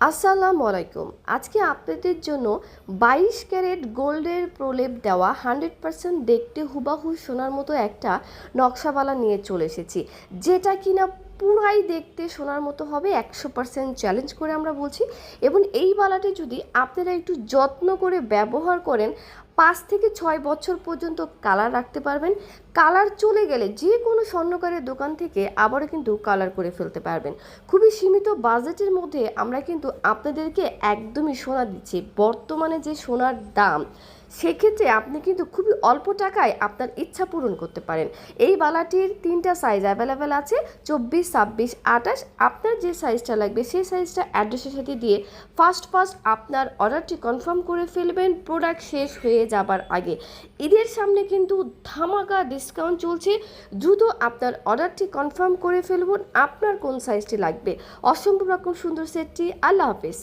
আসসালামু আলাইকুম। আজকে আপনাদের জন্য 22 ক্যারেট গোল্ডের প্রলেপ দেওয়া 100% দেখতে হুবাহু সোনার মতো একটা নকশাওয়ালা নিয়ে চলে এসেছি, যেটা কিনা পুরাই দেখতে সোনার মতো হবে। 100% চ্যালেঞ্জ করে আমরা বলছি। এবং এই বালাটি যদি আপনারা একটু যত্ন করে ব্যবহার করেন, 5 থেকে 6 বছর পর্যন্ত কালার রাখতে পারবেন। কালার চলে গেলে যে কোনো স্বর্ণকারের দোকান থেকে আবারও কিন্তু কালার করে ফেলতে পারবেন। খুবই সীমিত বাজেটের মধ্যে আমরা কিন্তু আপনাদেরকে একদমই সোনা দিচ্ছি। বর্তমানে যে সোনার দাম, সেক্ষেত্রে আপনি কিন্তু খুবই অল্প টাকায় আপনার ইচ্ছা পূরণ করতে পারেন। এই বালাটির 3টা সাইজ অ্যাভেলেবেল আছে, 24, 26, 28। আপনার যে সাইজটা লাগবে সেই সাইজটা অ্যাড্রেসের সাথে দিয়ে ফার্স্ট আপনার অর্ডারটি কনফার্ম করে ফেলবেন প্রোডাক্ট শেষ হয়ে যাবার আগে। ঈদের সামনে কিন্তু ধামাকা ডিসকাউন্ট চলছে। দ্রুত আপনার অর্ডারটি কনফার্ম করে ফেলুন আপনার কোন সাইজটি লাগবে। অসম্ভব রকম সুন্দর সেটটি। আল্লাহ হাফেজ।